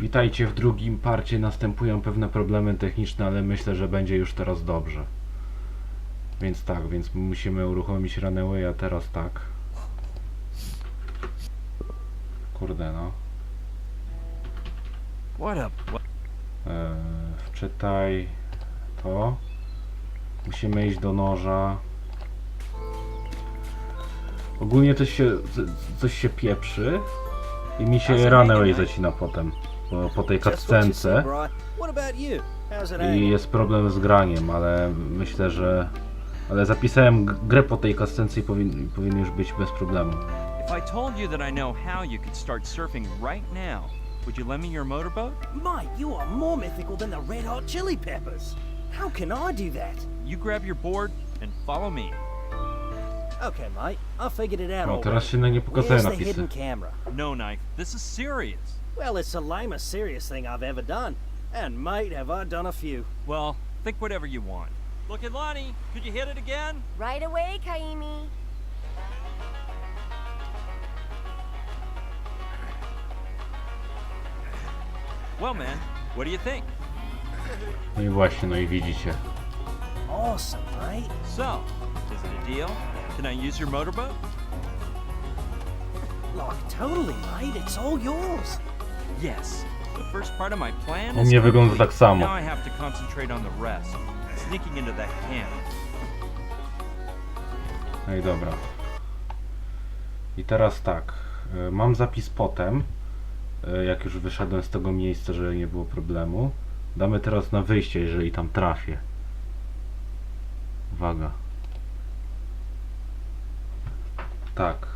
Witajcie w drugim parcie. Następują pewne problemy techniczne, ale myślę, że będzie już teraz dobrze. Więc tak, więc musimy uruchomić Runaway, a teraz tak. Kurde no. Wczytaj to. Musimy iść do noża. Ogólnie coś się pieprzy i mi się Runaway zacina potem po tej cutscence i jest problem z graniem, ale myślę, że... Ale zapisałem grę po tej cutscence i powinien już być bez problemu. If I told you that I know how you could start surfing right now, would you lend me your motorboat? Mate, you are more mythical than the Red Hot Chili Peppers. How can I do that? You grab your board and follow me. Okay, mate, I figured it out O, already. teraz się na nie pokazuje Where's the napisy. hidden camera? No, Knife, this is serious. Well, it's the lamest serious thing I've ever done. And mate, have I done a few. Well, think whatever you want. Look at Lonnie. Could you hit it again? Right away, Kaimi. Well, man, what do you think? No i właśnie, no i widzicie. Awesome, mate. So, is it a deal? Can I use your motorboat? Like, totally, mate. It's all yours. Yes. The first part of my plan U is mnie wygląda complete. tak samo. Now I have to concentrate on the rest. Sneaking into that camp. No i dobra. I teraz tak. Mam zapis potem. Jak już wyszedłem z tego miejsca, że nie było problemu. Damy teraz na wyjście, jeżeli tam trafię. Uwaga. Tak.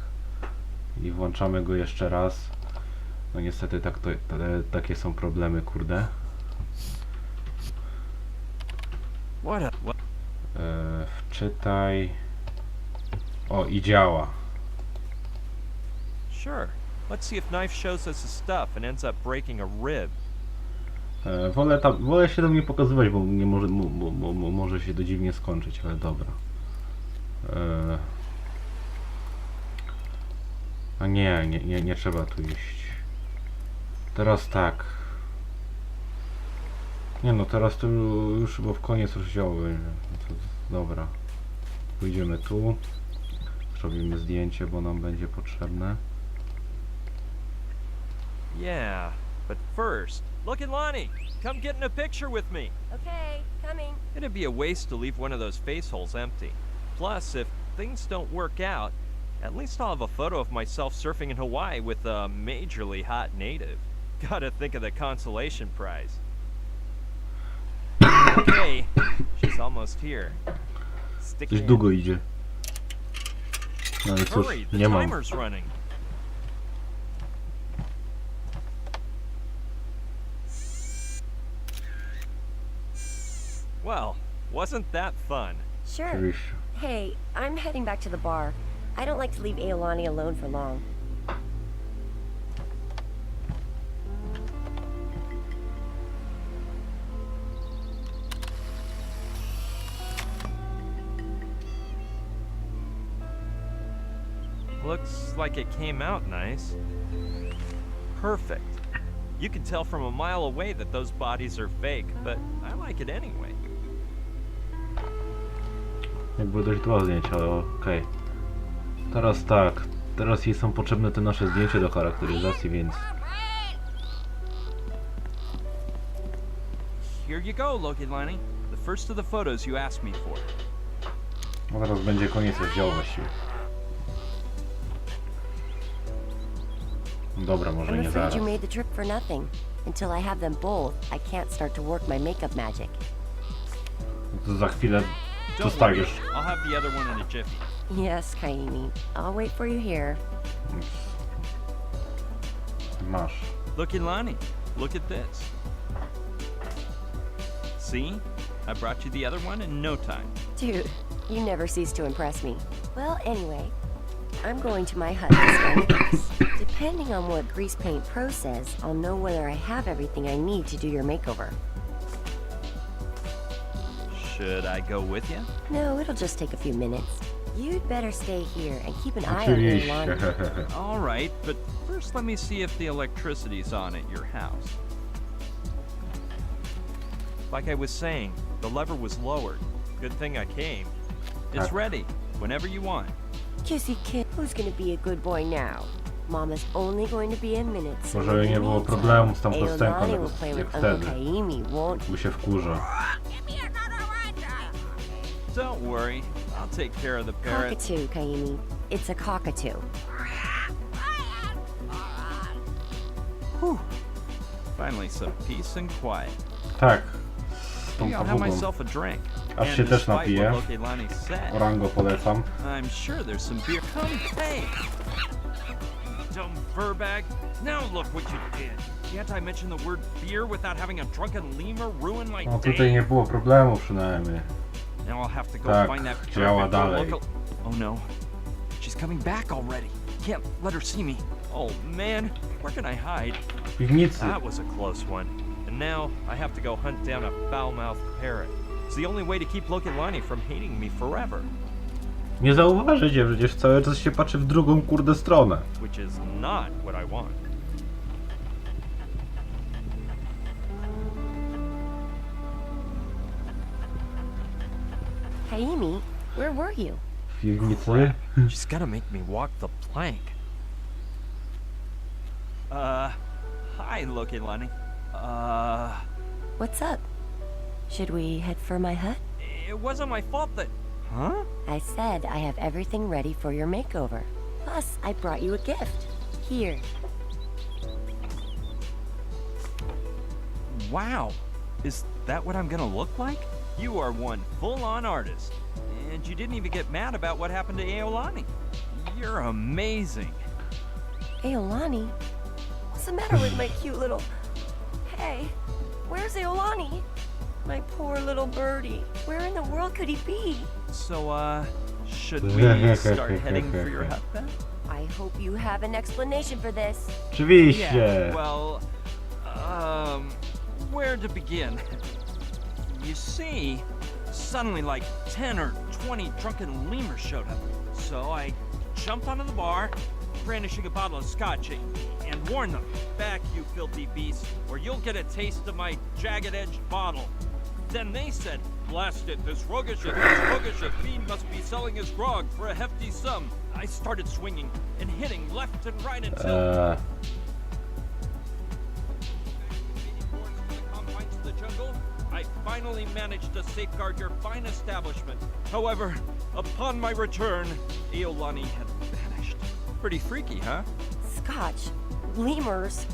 I włączamy go jeszcze raz. No niestety takie są problemy, kurde. What? Wczytaj. O, i działa. Sure. Let's see if Knife shows us his stuff and ends up breaking a rib. Wolę się tam nie pokazywać, bo nie może się to dziwnie skończyć, ale dobra. A nie trzeba tu iść. Teraz tak. Nie no, teraz to już chyba w koniec rozdziału. Dobra. Pójdziemy tu. Zrobimy zdjęcie, bo nam będzie potrzebne. Yeah, but first, look at Lonnie. Come get in a picture with me. Okay, coming. It'd be a waste to leave one of those face holes empty. Plus, if things don't work out, at least I'll have a photo of myself surfing in Hawaii with a majorly hot native. Gotta think of the consolation prize. Okay, she's almost here. Stick Coś in. długo idzie. No ale cóż, Hurry, the nie mam. timer's running. Well, wasn't that fun? Sure. Oczywiście. Hey, I'm heading back to the bar. I don't like to leave Aolani alone for long. Looks like it came out nice. Perfect. You can tell from a mile away that those bodies are fake, but I like it anyway. Jakby dość dwa zdjęcia, ale okej. Teraz tak. Teraz jej są potrzebne te nasze zdjęcia do charakteryzacji, więc... Here you go, Loki Lonnie. The first of the photos you asked me for. No zaraz będzie koniec rozdziału właściwie. Dobra, może I'm nie afraid zaraz. you made the trip for nothing. Until I have them both, I can't start to work my makeup magic. To za chwilę Don't worry, dostajesz. I'll have the other one in a jiffy. Yes, Kaimi. I'll wait for you here. Masz. Loki Lonnie, look at this. See? I brought you the other one in no time. Dude, you never cease to impress me. Well, anyway, I'm going to my hut this Wednesday. Depending on what Grease Paint Pro says, I'll know whether I have everything I need to do your makeover. Should I go with you? No, it'll just take a few minutes. You'd better stay here and keep an eye on Oczywiście. Aolani. All right, but first let me see if the electricity's on at your house. Like I was saying, the lever was lowered. Good thing I came. It's Tak. ready, whenever you want. Kissy kid, who's gonna be a good boy now? Mama's only going to be a minute. So Może in nie the było meantime, problemu z tą piosenką, Aolani jak will play jak with Uncle wtedy. Kaimi, won't Bo się wkurzę. Don't worry, I'll take care of the parrot. Cockatoo, Kaimi. It's a cockatoo. Whew. Finally some peace and quiet. Tak. Z tą Maybe I'll have pawugą. myself a drink. Aż And się też despite napiję. what Lokelani said, Orango polecam. I'm sure there's some beer. Come, hey! Dumb furbag. Now look what you did. Can't I mention the word beer without having a drunken lemur ruin my No day? tutaj nie było problemu przynajmniej. Now I'll have to go Tak, find that działa perfect dalej. local. Oh no. She's coming back already. Can't let her see me. Oh man, where can I hide? W piwnicy. That was a close one. And now I have to go hunt down a foul-mouthed parrot. It's the only way to keep Lokelani from hating me forever. Nie zauważycie, przecież cały czas się patrzy w drugą kurde stronę. Which is not what I want. Kaimi, where were you? W piwnicy. Crap. She's gotta make me walk the plank. Hi, Lokelani. What's up? Should we head for my hut? It wasn't my fault that... Huh? I said I have everything ready for your makeover. Plus, I brought you a gift. Here. Wow. Is that what I'm gonna look like? You are one full-on artist. And you didn't even get mad about what happened to Aolani. You're amazing. Aolani? What's the matter with my cute little... Hey, where's Aolani? My poor little birdie. Where in the world could he be? So, should we start heading for your hut then? I hope you have an explanation for this. Oczywiście. Well, where to begin? You see, suddenly like 10 or 20 drunken lemurs showed up. So I jumped onto the bar, brandishing a bottle of scotch, and warned them, "Back, you filthy beasts, or you'll get a taste of my jagged-edged bottle." Then they said, "Blast it, this roguish fiend must be selling his grog for a hefty sum." I started swinging and hitting left and right until... I finally managed to safeguard your fine establishment. However, upon my return, Aolani had vanished. Pretty freaky, huh? Scotch, lemurs,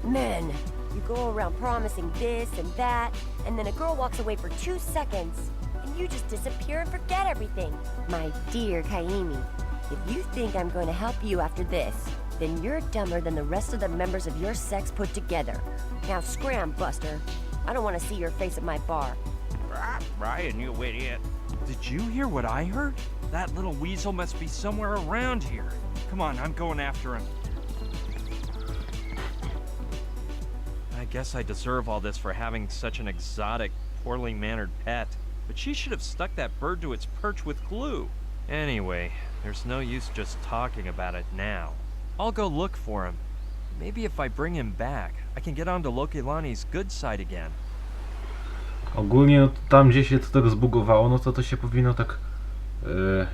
men. You go around promising this and that, and then a girl walks away for 2 seconds, and you just disappear and forget everything. My dear Kaimi, if you think I'm going to help you after this, then you're dumber than the rest of the members of your sex put together. Now scram, Buster. I don't want to see your face at my bar. Brian, you idiot. Did you hear what I heard? That little weasel must be somewhere around here. Come on, I'm going after him. I guess I deserve all this for having such an exotic, poorly mannered pet. But she should have stuck that bird to its perch with glue. Anyway, there's no use just talking about it now. I'll go look for him. Maybe if I bring him back, I can get onto Lokelani's good side again. Ogólnie no, to tam gdzie się to tak zbugowało, no to się powinno tak...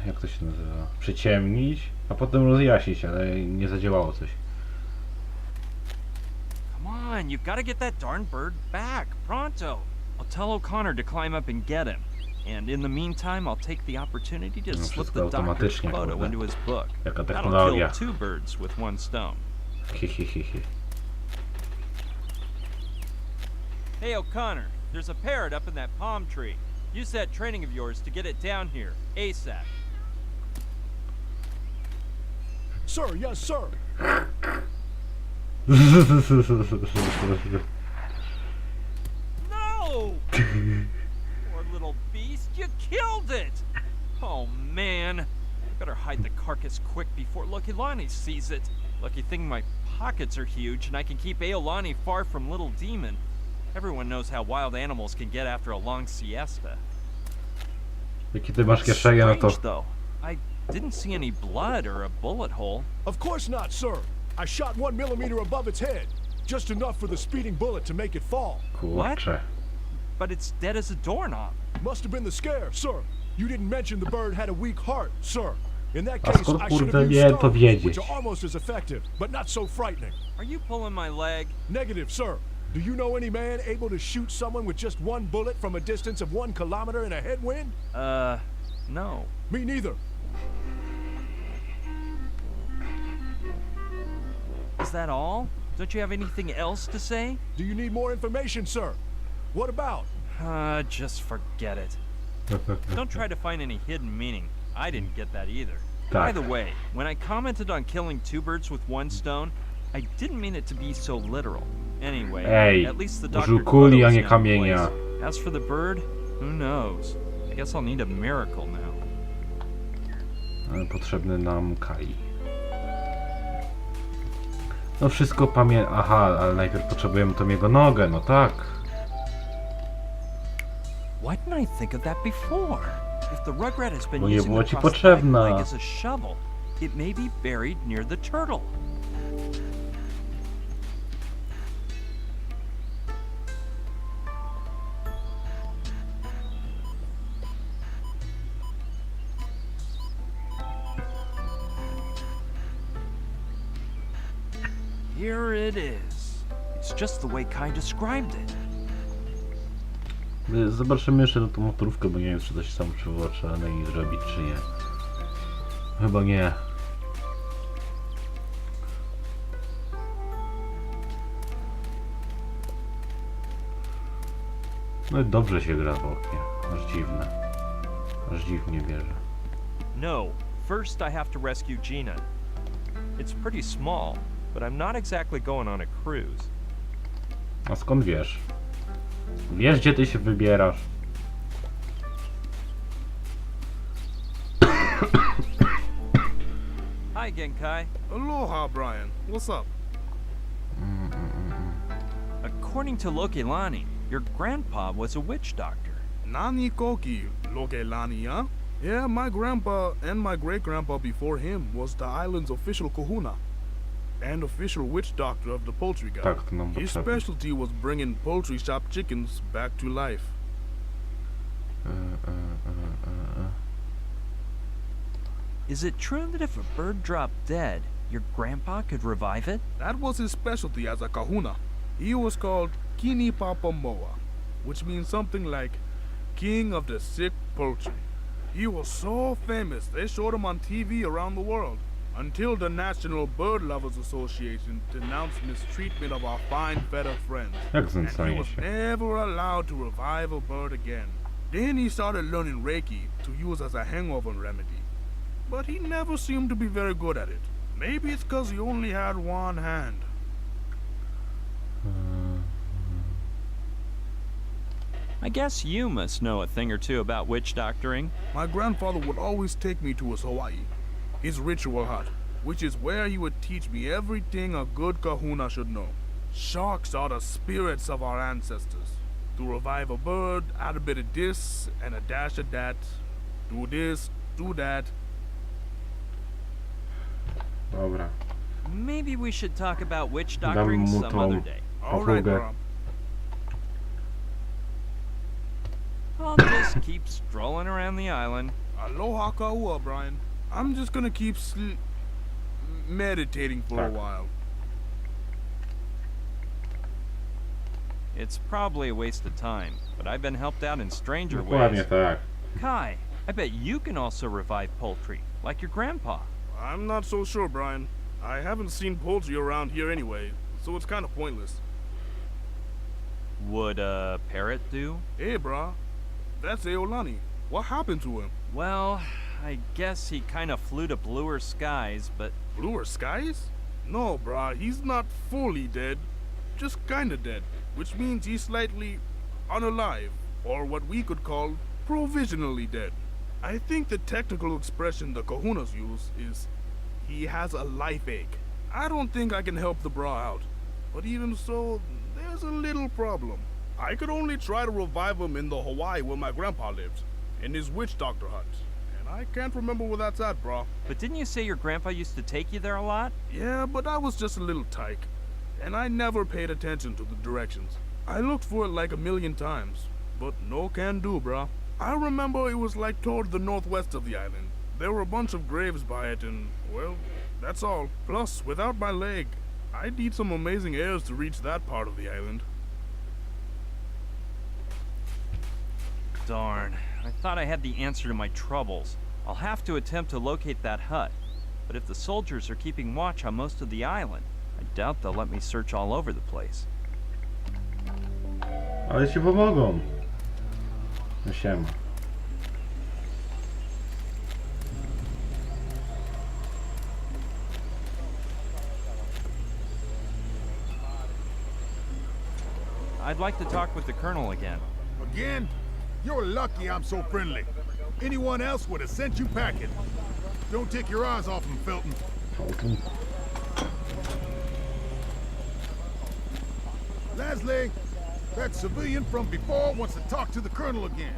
jak to się nazywa? Przyciemnić, a potem rozjaśnić, ale nie zadziałało coś. Come on, you've got to get that darn bird back, pronto. I'll tell O'Connor to climb up and get him. And in the meantime, I'll take the opportunity to No, slip wszystko the doctor's automatycznie, photo kurde. into his book. Jaka That'll technologia. kill 2 birds with 1 stone. Hihihihi. Hey, O'Connor, there's a parrot up in that palm tree. Use that training of yours to get it down here, ASAP. Sir, yes, sir. No! Poor little beast, you killed it! Oh man, better hide the carcass quick before Lokelani sees it. Lucky thing my pockets are huge and I can keep Aolani far from little demon. Everyone knows how wild animals can get after a long siesta. Jakie ty masz kieszenie, no to... Strange, though. I didn't see any blood or a bullet hole. Of course not, sir. I shot 1 millimeter above its head. Just enough for the speeding bullet to make it fall. Kurczę. But it's dead as a doorknob. Must have been the scare, sir. You didn't mention the bird had a weak heart, sir. In that A case, skąd, I should kurde, have used miałem to stones, wiedzieć? which are almost as effective, but not so frightening. Are you pulling my leg? Negative, sir. Do you know any man able to shoot someone with just 1 bullet from a distance of 1 kilometer in a headwind? No. Me neither. Is that all? Don't you have anything else to say? Do you need more information, sir? What about? Just forget it. Don't try to find any hidden meaning. I didn't get that either. By Tak. the way, when I commented on killing 2 birds with 1 stone, I didn't mean it to be so literal. Anyway, Ej, at least the użył doctor kuli, a is nie now in kamienia. place. As for the bird, who knows? I guess I'll need a miracle now. Potrzebny nam Kai. No wszystko Aha, ale najpierw potrzebujemy tą jego nogę, no tak. Why didn't I think of that before? If the rugrat has been Bo nie using było the ci prosthetic potrzebna. leg as a shovel, it may be buried near the turtle. Here it is. It's just the way Kai described it. Zobaczymy jeszcze na tą motorówkę, bo nie wiem, czy coś tam trzeba na niej zrobić, czy nie. Chyba nie. No i dobrze się gra w oknie. Aż dziwne. Aż dziwnie bierze. No, first I have to rescue Gina. It's pretty small, but I'm not exactly going on a cruise. A skąd wiesz? Wiesz, gdzie ty się wybierasz? Hi again, Kai. Aloha, Brian. What's up? According to Lokelani, your grandpa was a witch doctor. Nani koki, Lokelani, huh? Yeah, my grandpa and my great-grandpa before him was the island's official kahuna and official witch doctor of the poultry guy. Tak, to nam His potrzebne. specialty was bringing poultry shop chickens back to life. Is it true that if a bird dropped dead, your grandpa could revive it? That was his specialty as a kahuna. He was called Kini Papa Moa, which means something like King of the Sick Poultry. He was so famous they showed him on TV around the world until the National Bird Lovers Association denounced mistreatment of our fine feathered friends. Jak And he znęcanie was się. never allowed to revive a bird again. Then he started learning Reiki to use as a hangover remedy. But he never seemed to be very good at it. Maybe it's because he only had one hand. I guess you must know a thing or two about witch doctoring. My grandfather would always take me to his Hawaii, his ritual hut, which is where he would teach me everything a good kahuna should know. Sharks are the spirits of our ancestors. To revive a bird, add a bit of this and a dash of that. Do this, do that. Dobra. Maybe we should talk about witch Dam doctoring mu some tą other day. All right, paplugę. bro. I'll just keep strolling around the island. Aloha kaua, Brian. I'm just gonna keep meditating for a Tak. while. It's probably a waste of time, but I've been helped out in stranger Dokładnie ways. tak. Kai, I bet you can also revive poultry, like your grandpa. I'm not so sure, Brian. I haven't seen poultry around here anyway, so it's kind of pointless. Would a parrot do? Hey, brah. That's Aolani. What happened to him? Well, I guess he kind of flew to bluer skies, but Bluer skies? No, brah. He's not fully dead. Just kinda dead. Which means he's slightly unalive, or what we could call provisionally dead. I think the technical expression the kahunas use is he has a life ache. I don't think I can help the brah out. But even so, there's a little problem. I could only try to revive him in the Hawaii where my grandpa lived. in his witch doctor hut. And I can't remember where that's at, bro. But didn't you say your grandpa used to take you there a lot? Yeah, but I was just a little tyke. And I never paid attention to the directions. I looked for it like a million times, but no can do, bro. I remember it was like toward the northwest of the island. There were a bunch of graves by it and, well, that's all. Plus, without my leg, I'd need some amazing airs to reach that part of the island. Darn. I thought I had the answer to my troubles. I'll have to attempt to locate that hut. But if the soldiers are keeping watch on most of the island, I doubt they'll let me search all over the place. Ale ci pomogą. No siema. I'd like to talk with the colonel again. Again? You're lucky I'm so friendly. Anyone else would have sent you packing. Don't take your eyes off him, Felton. Leslie, that civilian from before wants to talk to the colonel again.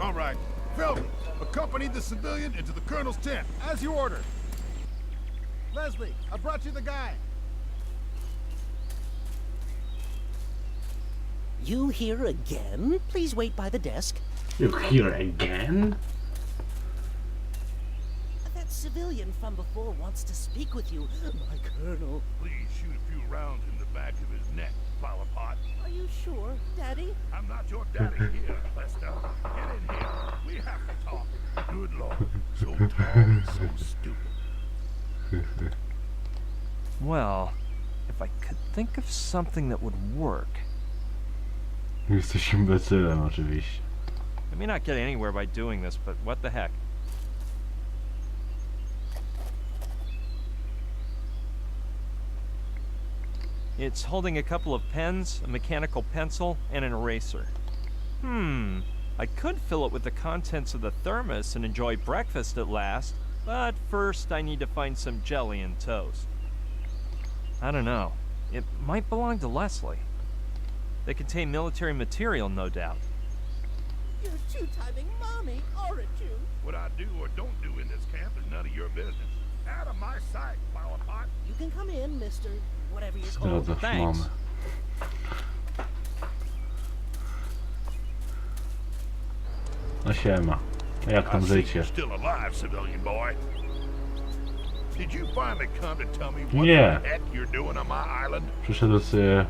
All right. Felton, accompany the civilian into the colonel's tent, as you ordered. Leslie, I brought you the guy. You here again? Please wait by the desk. You here again? That civilian from before wants to speak with you, my colonel. Please shoot a few rounds in the back of his neck, flower pot. Are you sure, Daddy? I'm not your daddy here, Lester. Get in here. We have to talk. Good Lord. So tall, so stupid. Well, if I could think of something that would work. Jesteś imbecylem oczywiście. I may not get anywhere by doing this, but what the heck. It's holding a couple of pens, a mechanical pencil, and an eraser. I could fill it with the contents of the thermos and enjoy breakfast at last, but first I need to find some jelly and toast. I don't know. It might belong to Leslie. They contain military material, no doubt. You're two-timing Mommy, aren't you? What I do or don't do in this camp is none of your business. Out of my sight, flower pot. You can come in, mister. Whatever you're called. Zdradzasz Thanks. mamę. No siema. Jak I tam see życie? you're still alive, civilian boy. Did you finally come to tell me what Nie. the heck you're doing on my island? Przyszedł sobie...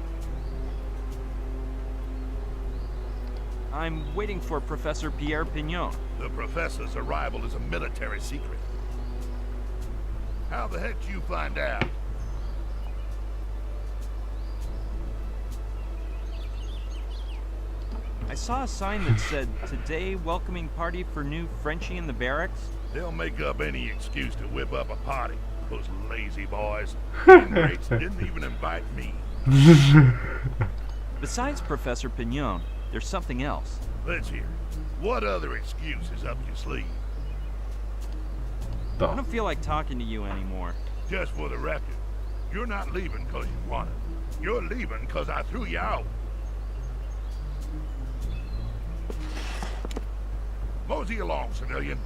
I'm waiting for Professor Pierre Pignon. The professor's arrival is a military secret. How the heck did you find out? I saw a sign that said, "Today welcoming party for new Frenchie in the barracks." They'll make up any excuse to whip up a party. Those lazy boys. Ingrates didn't even invite me. Besides Professor Pignon, there's something else. Let's hear it. What other excuse is up your sleeve? I don't feel like talking to you anymore. Just for the record, you're not leaving because you wanted. You're leaving because I threw you out. Mosey along, civilian.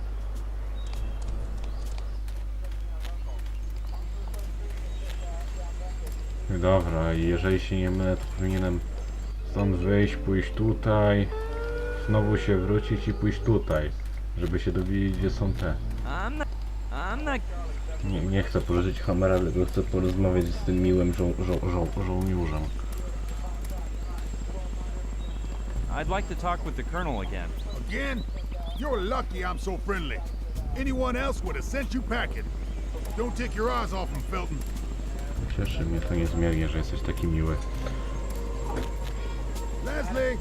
Dobra, i jeżeli się nie mylę, to powinienem stąd wyjść, pójść tutaj, znowu się wrócić i pójść tutaj, żeby się dowiedzieć, gdzie są te. I'm not... Nie chcę pożyczyć kamera, tylko chcę porozmawiać z tym miłym żołnierzem. I'd like to talk with the colonel again. Again? You're lucky I'm so friendly. Anyone else would have sent you packing. Don't take your eyes off him, Felton. Cieszy mnie to niezmiernie, że jesteś taki miły. Leslie,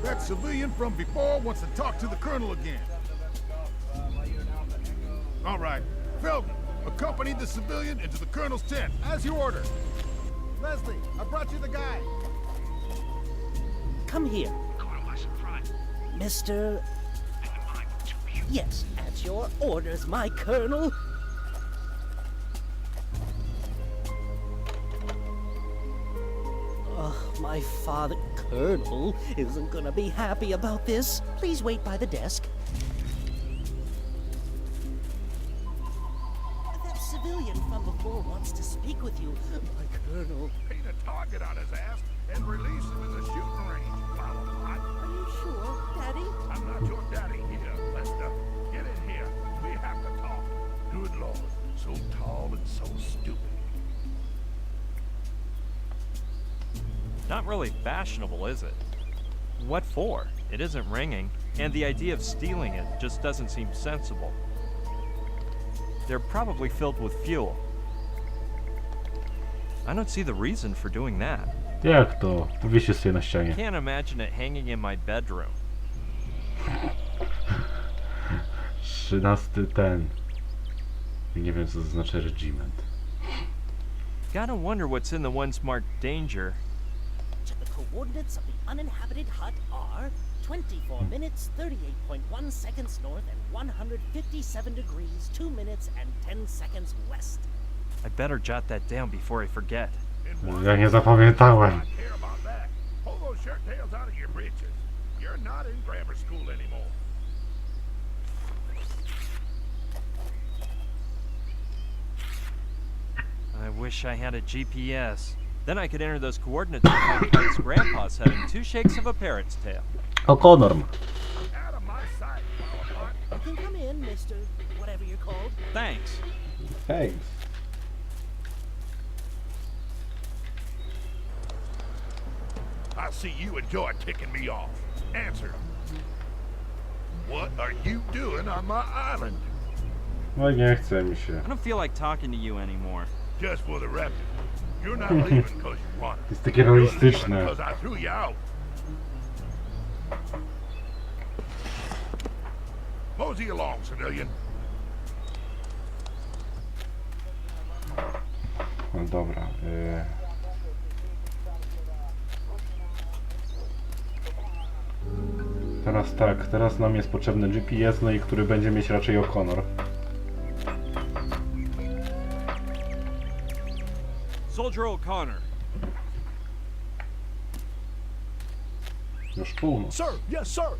that civilian from before wants to talk to the colonel again. All right. Felton, accompany the civilian into the colonel's tent, as you ordered. Leslie, I brought you the guy. Come here. Mr. Yes, at your orders, my colonel. Oh, my father, Colonel, isn't gonna be happy about this. Please wait by the desk. That civilian from before wants to speak with you, my Colonel. Paint a target on his ass and release him in the shooting range. Follow on. Are you sure, Daddy? I'm not your daddy here, Lester. Get in here. We have to talk. Good Lord, so tall and so stupid. Not really fashionable, is it? What for? It isn't ringing, and the idea of stealing it just doesn't seem sensible. They're probably filled with fuel. I don't see the reason for doing that. Jak to? Powiesisz sobie na ścianie. Can't imagine it hanging in my bedroom. 13 ten. Nie wiem, co to znaczy regiment. Gotta wonder what's in the ones marked danger. The coordinates of the uninhabited hut are 24 minutes, 38.1 seconds north and 157 degrees, 2 minutes and 10 seconds west. I better jot that down before I forget. Ja nie zapamiętałem. I care about that. Pull those shirt tails out of your breeches. You're not in grammar school anymore. I wish I had a GPS. Then I could enter those coordinates and find Parrot's grandpa's head in 2 shakes of a parrot's tail. O'Connor. Out of my sight, Malapart. You can come in, Mr. whatever you're called. Thanks. Thanks. I see you enjoy ticking me off. Answer. What are you doing on my island? No nie chce mi się. I don't feel like talking to you anymore. Just for the record, you're not leaving because you want it. Jest takie You're leaving realistyczne. because I threw you out. Mosey along, civilian. No dobra. Teraz tak, teraz nam jest potrzebny GPS, no i który będzie mieć raczej O'Connor. Soldier O'Connor. Już północ. Sir, yes, sir.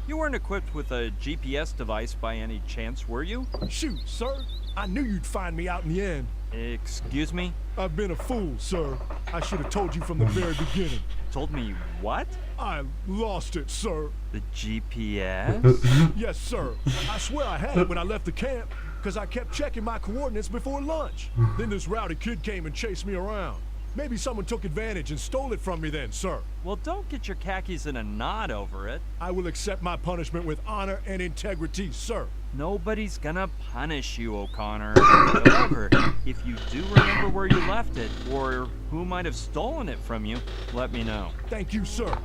You weren't equipped with a GPS device by any chance, were you? Shoot, sir. I knew you'd find me out in the end. Excuse me? I've been a fool, sir. I should have told you from the very beginning. Told me what? I lost it, sir. The GPS? Yes, sir. I swear I had it when I left the camp, because I kept checking my coordinates before lunch. Then this rowdy kid came and chased me around. Maybe someone took advantage and stole it from me then, sir. Well, don't get your khakis in a knot over it. I will accept my punishment with honor and integrity, sir. Nobody's gonna punish you, O'Connor. However, if you do remember where you left it, or who might have stolen it from you, let me know. Thank you, sir.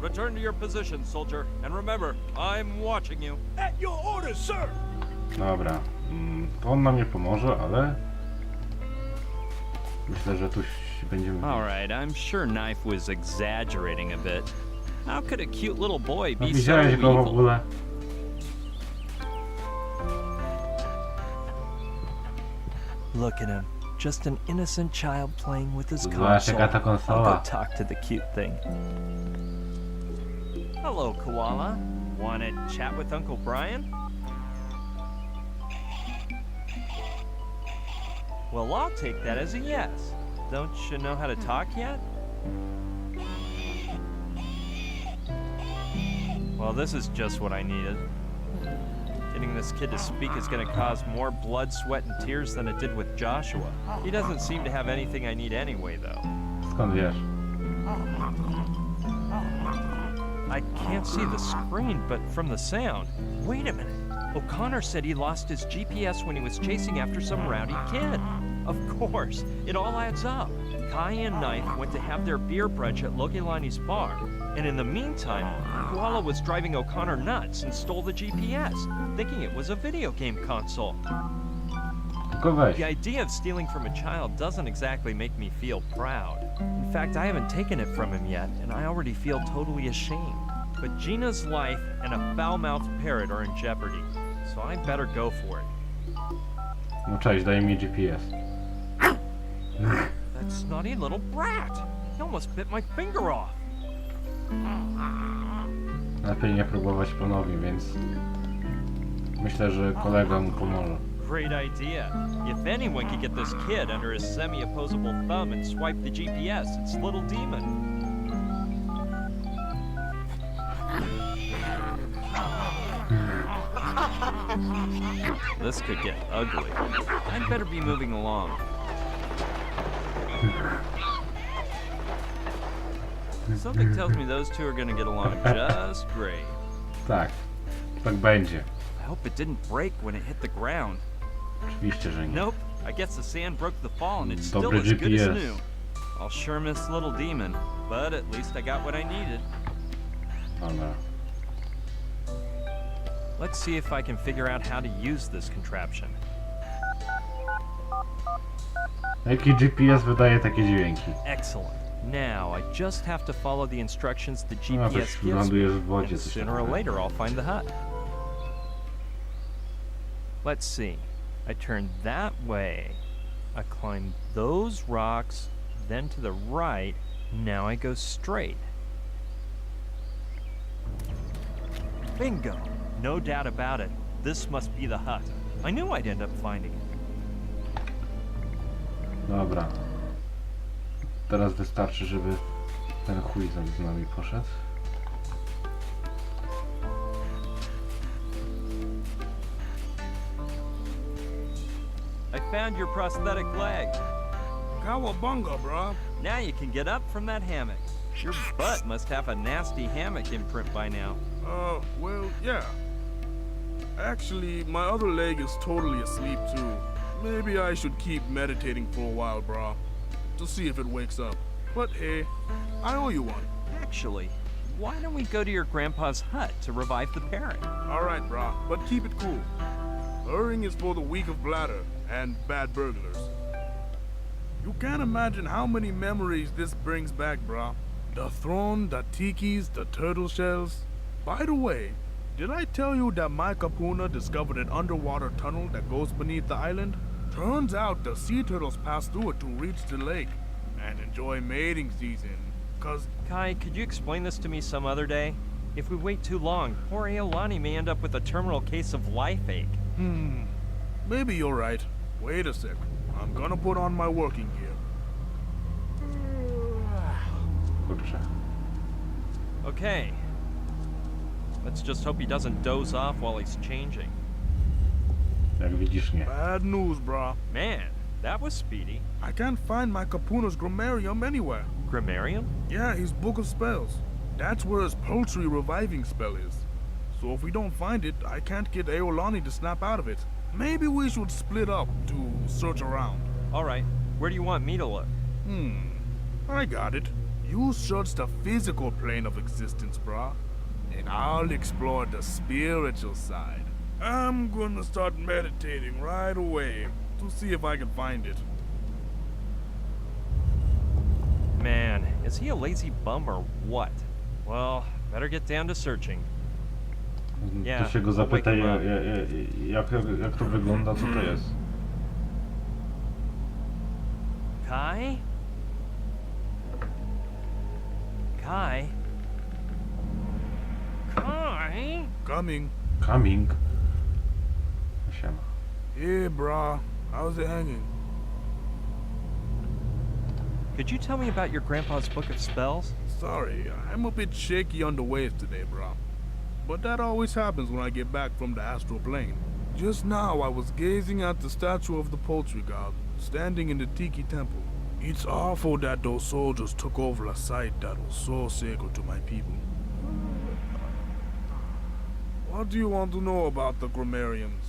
Return to your position, soldier, and remember, I'm watching you. At your orders, sir. Dobra. To on nam nie pomoże, ale... Myślę, że tu będziemy... Alright, I'm sure Knife was exaggerating a bit. How could a cute little boy No, be so widziałeś go w evil? ogóle? Look at him. Just an innocent child playing with his Zobacz, console. jaka ta I'll konsola. go talk to the cute thing. Hello, Koala. Wanna chat with Uncle Brian? Well, I'll take that as a yes. Don't you know how to talk yet? Well, this is just what I needed. Getting this kid to speak is gonna cause more blood, sweat, and tears than it did with Joshua. He doesn't seem to have anything I need anyway, though. Skąd wiesz? I can't see the screen, but from the sound. Wait a minute. O'Connor said he lost his GPS when he was chasing after some rowdy kid. Of course, it all adds up. Kai and Knife went to have their beer brunch at Logelani's bar, and in the meantime, Koala was driving O'Connor nuts and stole the GPS, thinking it was a video game console. Tylko weź. The idea of stealing from a child doesn't exactly make me feel proud. In fact, I haven't taken it from him yet, and I already feel totally ashamed. But Gina's life and a foul-mouthed parrot are in jeopardy, so I better go for it. No cześć, daj mi GPS. That That snotty little brat! He almost bit my finger off. Lepiej nie próbować ponownie, więc myślę, że kolega mu pomoże. Great idea. If anyone could get this kid under his semi-opposable thumb and swipe the GPS, it's little demon. This could get ugly. I'd better be moving along. Something tells me those two are gonna get along just great. Tak, tak będzie. I hope it didn't break when it hit the ground. Oczywiście, że nie. Nope. I guess the sand broke the fall and it's still Dobry as good as GPS. new. I'll sure miss little demon, but at least I got what I needed. Dobra. Let's see if I can figure out how to use this contraption. Jaki GPS wydaje takie dźwięki? Excellent. Now I just have to follow the instructions the A, GPS też gives lądujesz me, w wodzie. and Coś sooner or takiego. later I'll find the hut. Let's see. I turn that way. I climb those rocks, then to the right. Now I go straight. Bingo! No doubt about it. This must be the hut. I knew I'd end up finding it. Dobra. Teraz wystarczy, żeby ten chuj z nami poszedł. I found your prosthetic leg. Cowabunga, bruh. Now you can get up from that hammock. Your butt must have a nasty hammock imprint by now. Well, yeah. Actually, my other leg is totally asleep too. Maybe I should keep meditating for a while, brah, to see if it wakes up. But hey, I owe you one. Actually, why don't we go to your grandpa's hut to revive the parrot? Alright, brah, but keep it cool. Hurrying is for the weak of bladder and bad burglars. You can't imagine how many memories this brings back, brah. The throne, the tikis, the turtle shells. By the way, did I tell you that my Kapuna discovered an underwater tunnel that goes beneath the island? Turns out the sea turtles pass through it to reach the lake and enjoy mating season. Cause Kai, could you explain this to me some other day? If we wait too long, poor Aolani may end up with a terminal case of life ache. maybe you're right. Wait a sec. I'm gonna put on my working gear. Kurczę. Okay. Let's just hope he doesn't doze off while he's changing. Jak widzisz, nie. Bad news, brah. Man, that was speedy. I can't find my Kapuna's grammarium anywhere. Grammarium? Yeah, his book of spells. That's where his poultry reviving spell is. So if we don't find it, I can't get Aolani to snap out of it. Maybe we should split up to search around. Alright, where do you want me to look? I got it. You search the physical plane of existence, brah. And I'll explore the spiritual side. I'm gonna start meditating right away to see if I can find it. Man, is he a lazy bum or what? Well, better get down to searching. To się go I'll wake zapytaj, him up. jak to wygląda, co to jest. Kai? Kai? Kai? Coming. Coming. Siema. Yeah, brah. How's it hanging? Could you tell me about your grandpa's book of spells? Sorry, I'm a bit shaky on the waves today, brah. But that always happens when I get back from the astral plane. Just now, I was gazing at the statue of the poultry god, standing in the Tiki temple. It's awful that those soldiers took over a site that was so sacred to my people. What do you want to know about the grammariums?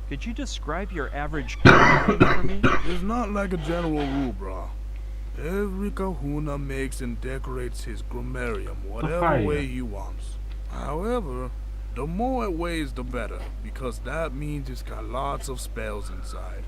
Could you describe your average grammarian for me? It's not like a general rule, brah. Every kahuna makes and decorates his grammarium whatever fajnie. way he wants. However, the more it weighs, the better, because that means it's got lots of spells inside.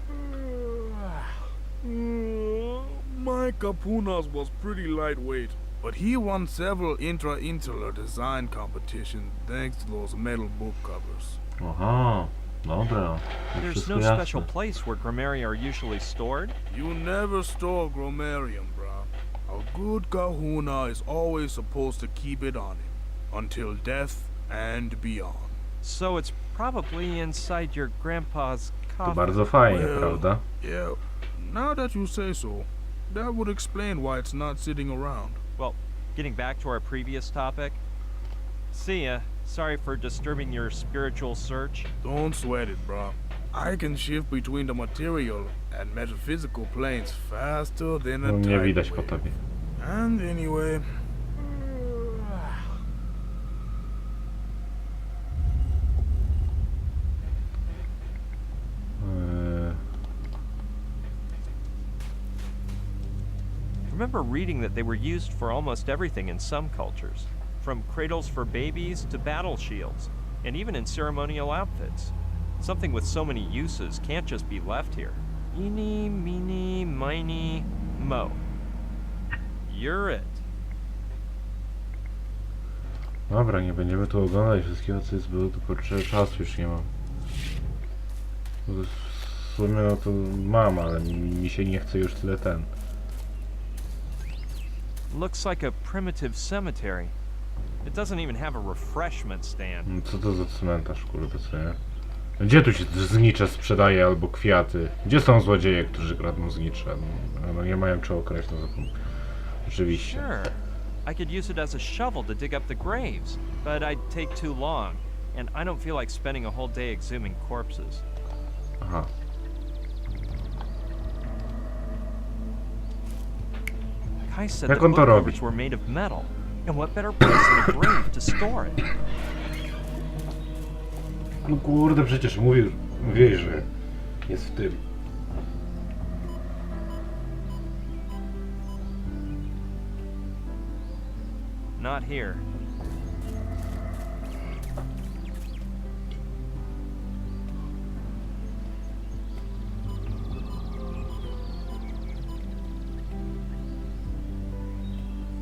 My kapunas was pretty lightweight, but he won several intra-insular design competitions thanks to those metal book covers. Aha. Dobra, już There's wszystko no jasne. special place where grimoire are usually stored. You never store Gromarium, bruh. A good kahuna is always supposed to keep it on him until death and beyond. So it's probably inside your grandpa's To coffin. bardzo fajnie, Well, prawda? Yeah, now that you say so, that would explain why it's not sitting around. Well, getting back to our previous topic. See ya. Sorry for disturbing your spiritual search. Don't sweat it, bruh. I can shift between the material and metaphysical planes faster than a No, nie tidal widać po wave. tobie. And anyway, Remember reading that they were used for almost everything in some cultures, from cradles for babies to battle shields, and even in ceremonial outfits. Something with so many uses can't just be left here. Eeny, meeny, miny, mo. You're it. Dobra, nie będziemy tu oglądać wszystkiego, co jest, bo tu kurczę czasu już nie mam. W sumie no to mam, ale mi się nie chce już tyle ten. Looks like a primitive cemetery. It doesn't even have a refreshment stand. No co to za cmentarz, kurde, co nie? Gdzie tu się znicze sprzedaje albo kwiaty? Gdzie są złodzieje, którzy kradną znicze? No nie mają czego kraść, no zapomnę. Rzeczywiście. Sure. I could use it as a shovel to dig up the graves, but I'd take too long, and I don't feel like spending a whole day exhuming corpses. Aha. Kai said Jak the on to book robi? covers were made of metal, and what better place than a grave to store it? No kurde, przecież mówiłeś, że jest w tym. Not here.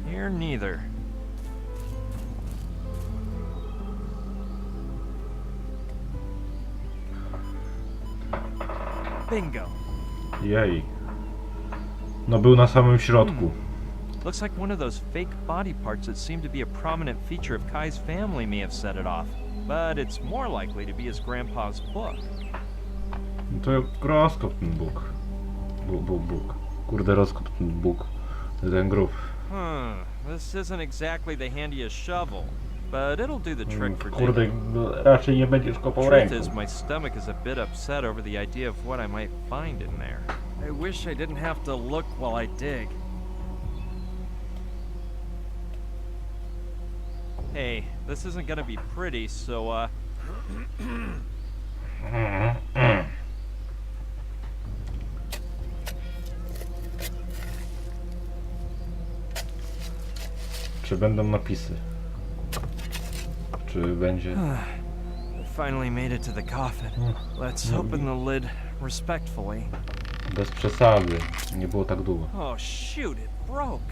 Here neither. Bingo. Jej. No był na samym środku. Looks like one of those fake body parts that seem to be a prominent feature of Kai's family may have set it off. But it's more likely to be his grandpa's book. No to rozkop ten Bóg. Bóg. Kurde, rozkop ten Bóg. Ten grób. This isn't exactly the handiest shovel, but it'll do the trick for Kurde, digging. no, raczej nie będziesz kopał Truth ręką. is, my stomach is a bit upset over the idea of what I might find in there. I wish I didn't have to look while I dig. Hey, this isn't gonna be pretty, so, Czy będą napisy? Czy będzie... finally made it to the coffin. Let's open the lid respectfully. Bez przesady. Nie było tak długo. Oh shoot, it broke.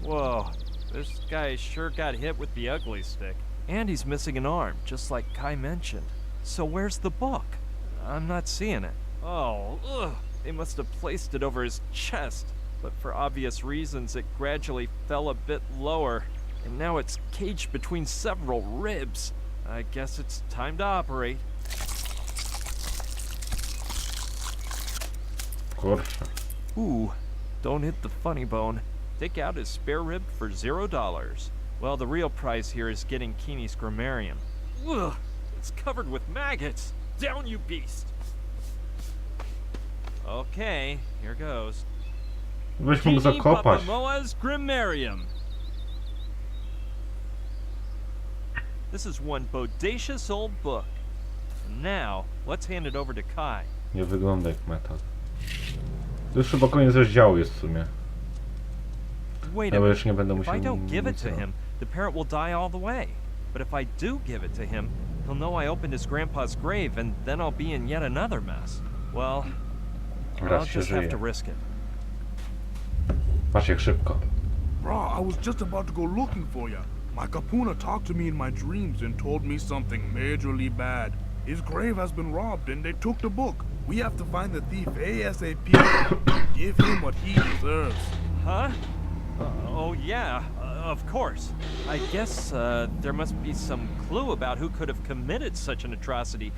Whoa, this guy sure got hit with the ugly stick. And he's missing an arm, just like Kai mentioned. So where's the book? I'm not seeing it. Oh, ugh. They must have placed it over his chest. But for obvious reasons, it gradually fell a bit lower. And now it's caged between several ribs. I guess it's time to operate. Kurczę. Ooh, don't hit the funny bone. Take out his spare rib for $0. Well, the real prize here is getting Keeney's grammarium. Ugh, it's covered with maggots. Down, you beast! Okay, here goes. Byś mógł Keeny zakopać. Papamoa's grammarium. This is one bodacious old book. And now, let's hand it over to Kai. Nie wygląda jak metal. To już chyba koniec rozdziału jest w sumie. Wait a Ja minute. już nie będę If musiał... I don't give it to nic him, the parrot will die all the way. But if I do give it to him, he'll know I opened his grandpa's grave, and then I'll be in yet another mess. Well, I'll Raz się just have żyje. to risk it. Patrz jak szybko. bro, I was just about to go looking for you. My kapuna talked to me in my dreams and told me something majorly bad. His grave has been robbed and they took the book. We have to find the thief ASAP. Give him what he deserves. Huh? Oh, yeah, of course. I guess there must be some clue about who could have committed such an atrocity,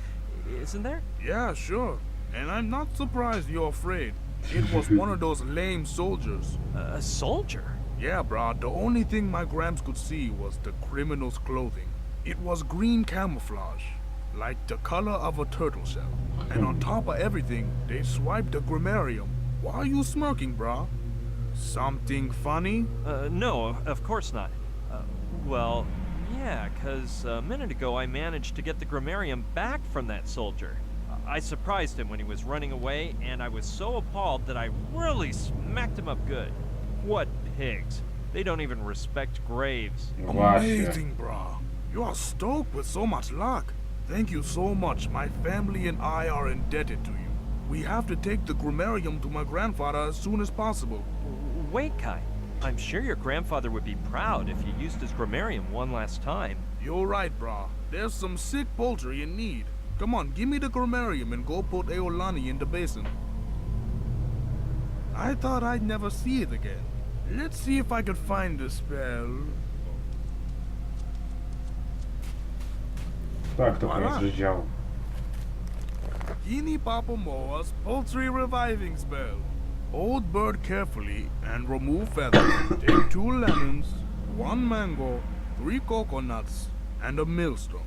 isn't there? Yeah, sure. And I'm not surprised you're afraid. It was one of those lame soldiers. A soldier? Yeah, brah, the only thing my Gramps could see was the criminal's clothing. It was green camouflage, like the color of a turtle shell. And on top of everything, they swiped the grammarium. Why are you smirking, brah? Something funny? No, of course not. Well, yeah, 'cause a minute ago I managed to get the grammarium back from that soldier. I surprised him when he was running away, and I was so appalled that I really smacked him up good. What pigs. They don't even respect graves. Właśnie. Amazing, brah. You are stoked with so much luck. Thank you so much. My family and I are indebted to you. We have to take the grammarium to my grandfather as soon as possible. Wait, Kai. I'm sure your grandfather would be proud if you used his grammarium one last time. You're right, brah. There's some sick poultry in need. Come on, give me the grammarium and go put Eolani in the basin. I thought I'd never see it again. Let's see if I could find the spell. Tak, to koniec rozdziału. Guinea Papamoa's poultry reviving spell. Hold bird carefully and remove feathers. Take 2 lemons, 1 mango, 3 coconuts, and a millstone.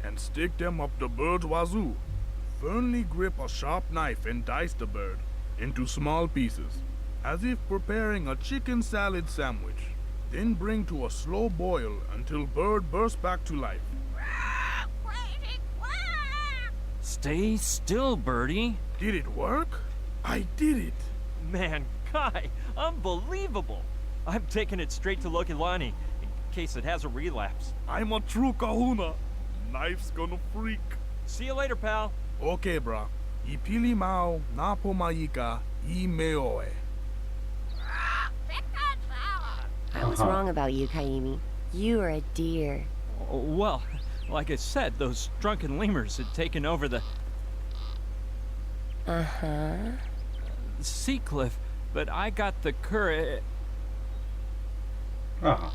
And stick them up the bird's wazoo. Firmly grip a sharp knife and dice the bird into small pieces, as if preparing a chicken salad sandwich. Then bring to a slow boil until bird bursts back to life. Stay still, Birdie. Did it work? I did it. Man, Kai, unbelievable. I'm taking it straight to Lokilani in case it has a relapse. I'm a true kahuna. Knife's gonna freak. See you later, pal. Okay, brah. Ipili mau na pomaika I meoe. I was wrong about you, Kaimi. You are a dear. Well, like I said, those drunken lemurs had taken over the Uh-huh. sea cliff, but I got the courage. Aha.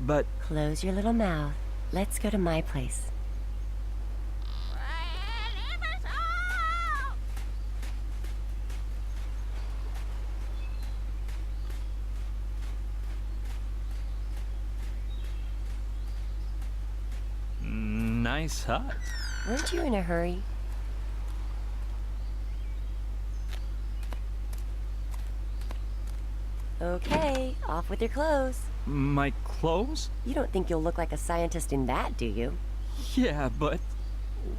But Close your little mouth. Let's go to my place. nice hut. Weren't you in a hurry? Okay, off with your clothes. My clothes? You don't think you'll look like a scientist in that, do you? Yeah, but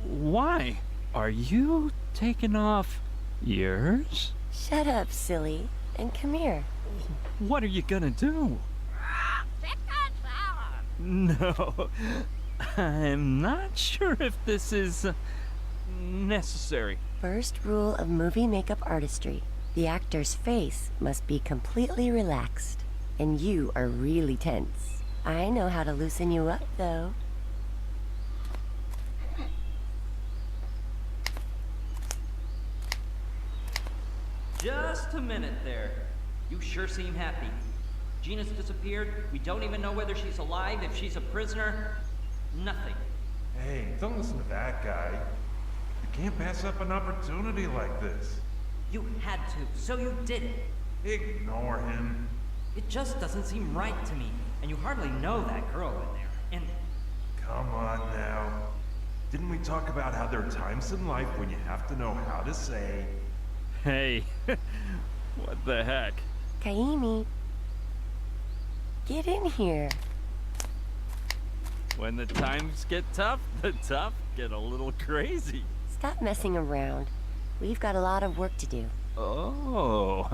why? Are you taking off yours? Shut up, silly, and come here. What are you gonna do? No, I'm not sure if this is necessary. First rule of movie makeup artistry. The actor's face must be completely relaxed, and you are really tense. I know how to loosen you up, though. Just a minute there. You sure seem happy. Gina's disappeared. We don't even know whether she's alive, if she's a prisoner. Nothing. Hey, don't listen to that guy. You can't pass up an opportunity like this. You had to, so you did it. Ignore him. It just doesn't seem right to me. And you hardly know that girl in there. And Come on now. Didn't we talk about how there are times in life when you have to know how to say... Hey, what the heck? Kaimi, get in here. When the times get tough, the tough get a little crazy. Stop messing around. We've got a lot of work to do. Oh,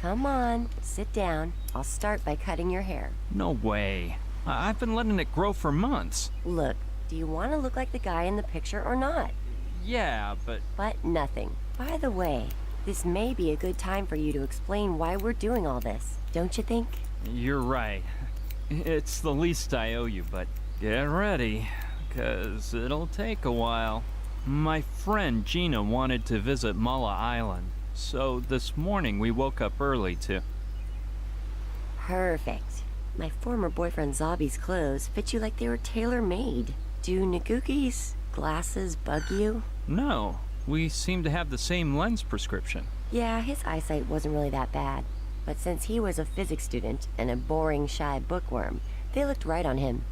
Come on, sit down. I'll start by cutting your hair. no way. I've been letting it grow for months. Look, do you want to look like the guy in the picture or not? Yeah, but But nothing. By the way, This may be a good time for you to explain why we're doing all this, don't you think? You're right. It's the least I owe you, but get ready, 'cause it'll take a while. My friend Gina wanted to visit Mullah Island, so this morning we woke up early to... Perfect. My former boyfriend Zabi's clothes fit you like they were tailor-made. Do Naguki's glasses bug you? No, we seem to have the same lens prescription. Yeah, his eyesight wasn't really that bad. But since he was a physics student and a boring, shy bookworm, they looked right on him.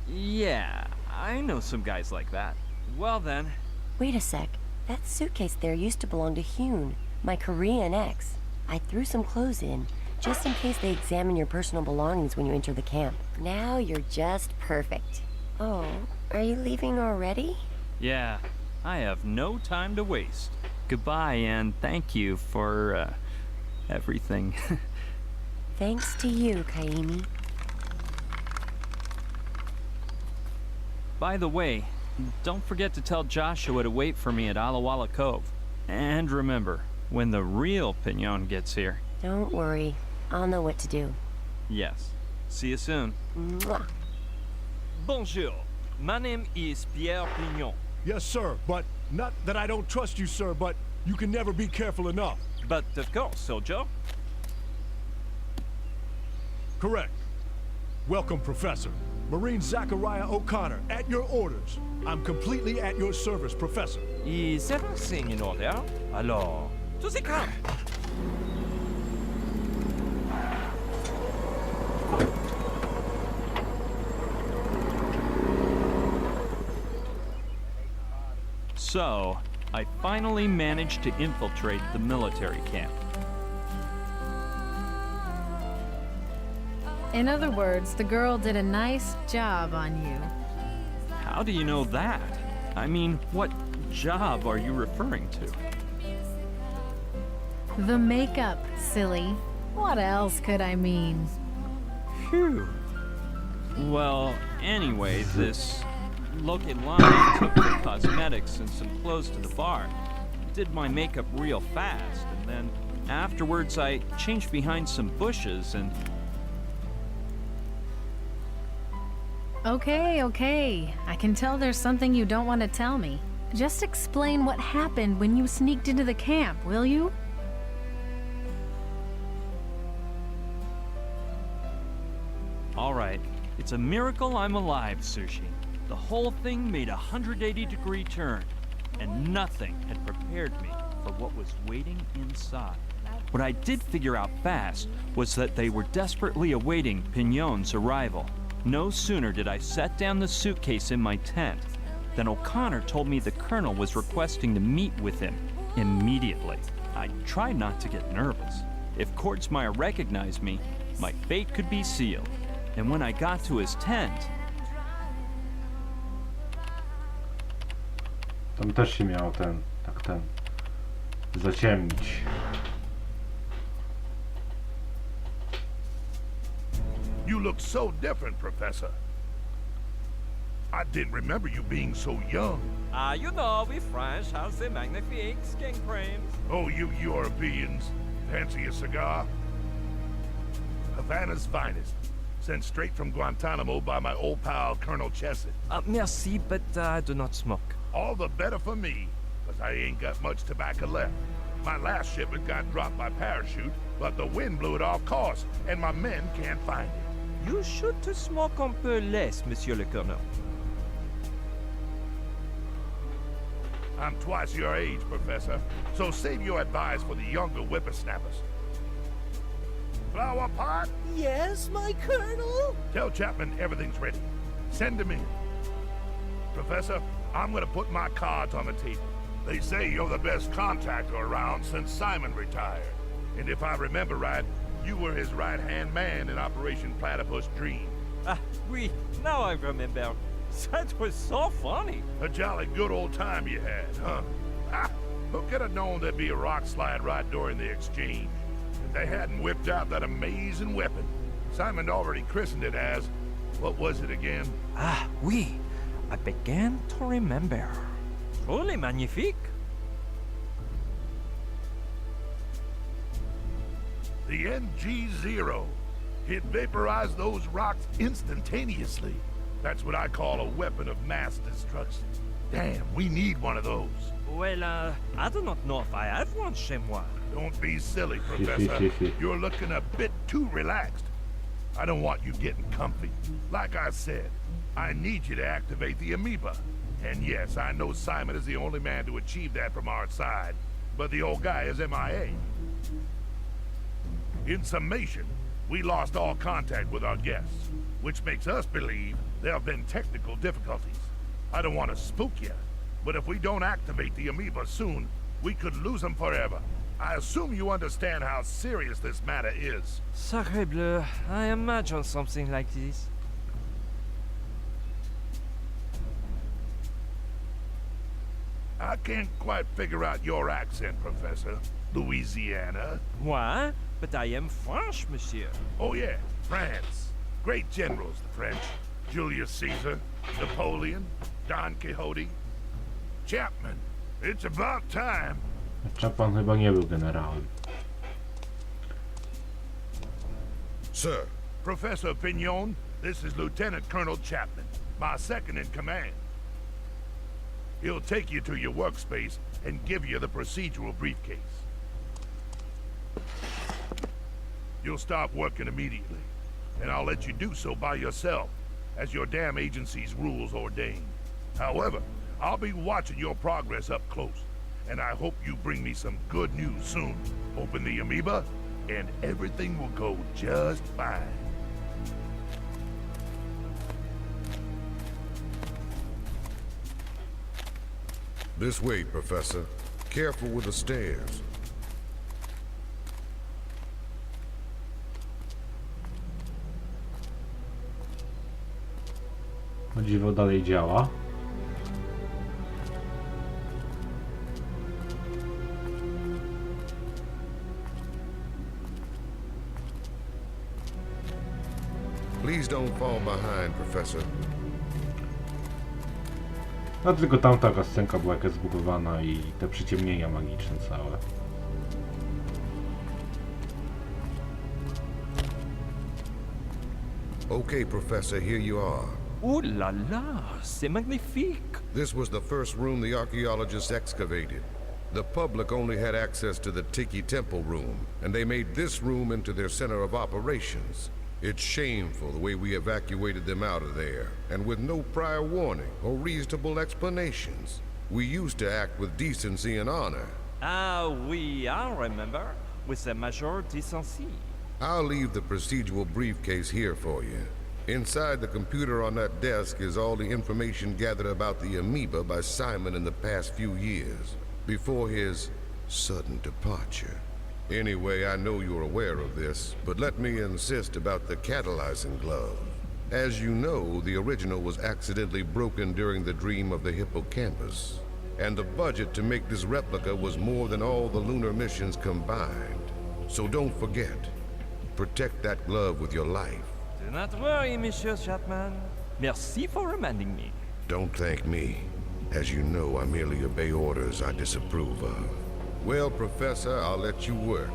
Yeah, I know some guys like that. Well then, Wait a sec. That suitcase there used to belong to Hyun, my Korean ex. I threw some clothes in, just in case they examine your personal belongings when you enter the camp. Now you're just perfect. Oh, are you leaving already? yeah, I have no time to waste. Goodbye and thank you for, everything. Thanks to you, Kaimi. By the way, don't forget to tell Joshua to wait for me at Alawala Cove. And remember, when the real Pignon gets here. Don't worry. I'll know what to do. Yes. See you soon. Mwah. Bonjour. My name is Pierre Pignon. Yes, sir, but not that I don't trust you, sir, but you can never be careful enough. But of course, soldier. Correct. Welcome, Professor. Marine Zachariah O'Connor, at your orders. I'm completely at your service, Professor. Is everything in order? Alors, to the camp. So, I finally managed to infiltrate the military camp. In other words, the girl did a nice job on you. How do you know that? I mean, what job are you referring to? The makeup, silly. What else could I mean? Phew. Well, anyway, this Loki line took the cosmetics and some clothes to the bar. Did my makeup real fast, and then afterwards I changed behind some bushes and... Okay. I can tell there's something you don't want to tell me. Just explain what happened when you sneaked into the camp, will you? All right, it's a miracle I'm alive, Sushi. The whole thing made a 180-degree turn, and nothing had prepared me for what was waiting inside. What I did figure out fast was that they were desperately awaiting Pignon's arrival. No sooner did I set down the suitcase in my tent than O'Connor told me the colonel was requesting to meet with him immediately. I tried not to get nervous. If Kordsmeyer recognized me, my fate could be sealed. And when I got to his tent... Tam też się miało zaciemnić. You look so different, Professor. I didn't remember you being so young. you know, we French have the magnifique skin creams. Oh, you Europeans. Fancy a cigar? Havana's finest. Sent straight from Guantanamo by my old pal, Colonel Chesed. Merci, but I do not smoke. All the better for me, because I ain't got much tobacco left. My last shipment got dropped by parachute, but the wind blew it off course, and my men can't find it. You should to smoke un peu less, Monsieur le Colonel. I'm twice your age, Professor, so save your advice for the younger whippersnappers. Flower pot? Yes, my colonel? Tell Chapman everything's ready. Send him in. Professor, I'm gonna put my cards on the table. They say you're the best contractor around since Simon retired. And if I remember right, you were his right-hand man in Operation Platypus Dream. Oui, now I remember. That was so funny. A jolly good old time you had, huh? Who could have known there'd be a rock slide right during the exchange? If they hadn't whipped out that amazing weapon. Simon already christened it as... what was it again? Oui. I began to remember. Truly magnifique. The NG-0. It vaporized those rocks instantaneously. That's what I call a weapon of mass destruction. Damn, we need one of those. Well, I do not know if I have one chez moi. Don't be silly, Professor. You're looking a bit too relaxed. I don't want you getting comfy. Like I said, I need you to activate the amoeba. And yes, I know Simon is the only man to achieve that from our side, but the old guy is MIA. In summation, we lost all contact with our guests, which makes us believe there have been technical difficulties. I don't want to spook you, but if we don't activate the amoeba soon, we could lose them forever. I assume you understand how serious this matter is. Sacre bleu, I imagine something like this. I can't quite figure out your accent, Professor. Louisiana? Moi? But I am French, monsieur. Oh yeah, France. Great generals, the French. Julius Caesar, Napoleon, Don Quixote. Chapman, it's about time. Chapman chyba nie był generałem. Sir. Professor Pignon, this is Lieutenant Colonel Chapman, my second in command. He'll take you to your workspace and give you the procedural briefcase. You'll start working immediately, and I'll let you do so by yourself, as your damn agency's rules ordain. However, I'll be watching your progress up close, and I hope you bring me some good news soon. Open the amoeba, and everything will go just fine. This way, Professor. Careful with the stairs. O dziwo dalej działa. Please don't fall behind, Professor. No tylko tamta scenka była jakaś zbugowana i te przyciemnienia magiczne całe. Okay, Professor, here you are. Ooh la la, c'est magnifique. This was the first room the archaeologists excavated. The public only had access to the Tiki Temple room, and they made this room into their center of operations. It's shameful the way we evacuated them out of there, and with no prior warning or reasonable explanations. We used to act with decency and honor. Ah oui, I remember. With the major decency. I'll leave the procedural briefcase here for you. Inside the computer on that desk is all the information gathered about the amoeba by Simon in the past few years, before his sudden departure. Anyway, I know you're aware of this, but let me insist about the catalyzing glove. As you know, the original was accidentally broken during the dream of the hippocampus, and the budget to make this replica was more than all the lunar missions combined. So don't forget, protect that glove with your life. Do not worry, Monsieur Chapman. Merci for reminding me. Don't thank me. As you know, I merely obey orders I disapprove of. Well, Professor, I'll let you work.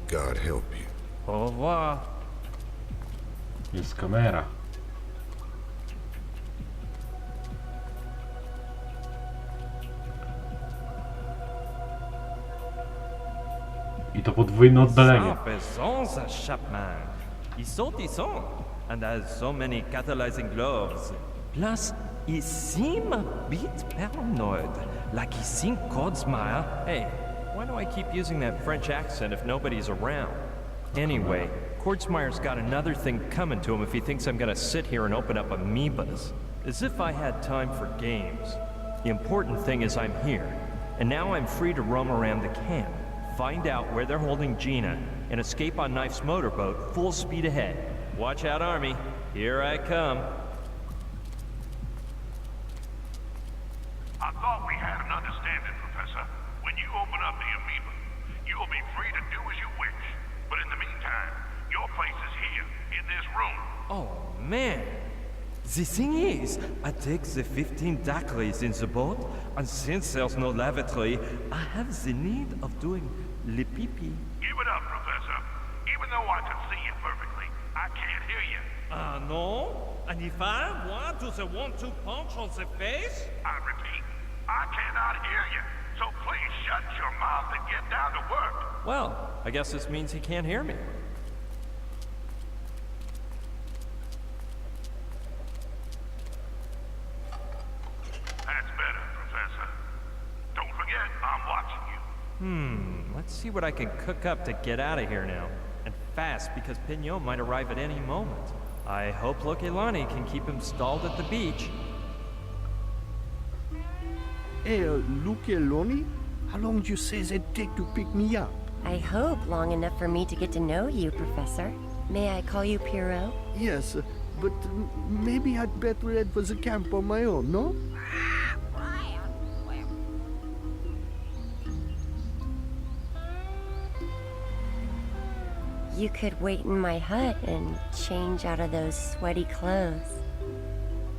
God help you. Au revoir. Jest kamera. I to podwójne oddalenie. Sezon, Chapman. He's so decent and has so many catalyzing gloves. Plus, he seems a bit paranoid, like he's seen Codsmire. Hey, why do I keep using that French accent if nobody's around? Anyway, Codsmire's got another thing coming to him if he thinks I'm gonna sit here and open up amoebas. As if I had time for games. The important thing is I'm here, and now I'm free to roam around the camp, find out where they're holding Gina, and escape on Knife's motorboat full speed ahead. Watch out, Army. Here I come. I thought we had an understanding, Professor. When you open up the amoeba, you'll be free to do as you wish. But in the meantime, your place is here, in this room. Oh man, The thing is, I take the 15 duckleys in the boat, and since there's no lavatory, I have the need of doing le pee-pee. Give it up, Professor. Even though I can see you perfectly, I can't hear you. No? And if I want to the 1-2 punch on the face? I repeat, I cannot hear you. So please shut your mouth and get down to work. Well, I guess this means he can't hear me. That's better, Professor. Don't forget, I'm watching you. Let's see what I can cook up to get out of here now. And fast, because Pignon might arrive at any moment. I hope Lokelani can keep him stalled at the beach. Hey, Luke Lonnie? How long do you say it'd take to pick me up? I hope long enough for me to get to know you, Professor. May I call you Pierrot? Yes, but maybe I'd better head for the camp on my own, no? You could wait in my hut and change out of those sweaty clothes.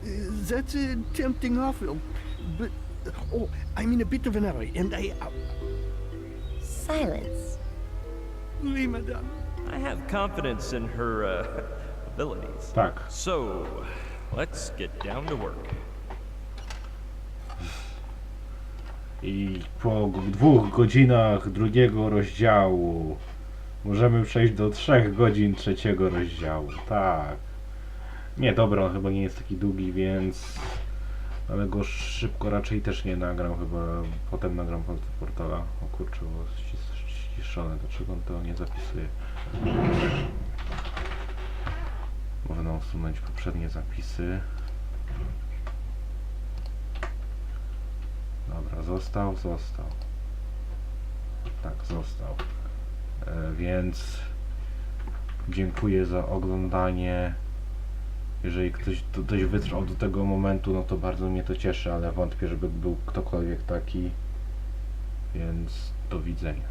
That's a tempting offer, but... Oh, I'm in a bit of an hurry, and I... Silence. Oui, madame. I have confidence in her abilities. Tak. So, let's get down to work. I po 2 godzinach drugiego rozdziału możemy przejść do 3 godzin trzeciego rozdziału. Tak. Nie, dobra, on chyba nie jest taki długi, więc... Ale go szybko raczej też nie nagram, chyba potem nagram portala. O kurczę, było ściszone, dlaczego on to nie zapisuje? Można usunąć poprzednie zapisy. Dobra, został. Tak, został. Więc dziękuję za oglądanie. Jeżeli ktoś wytrwał do tego momentu, no to bardzo mnie to cieszy, ale wątpię, żeby był ktokolwiek taki. Więc do widzenia.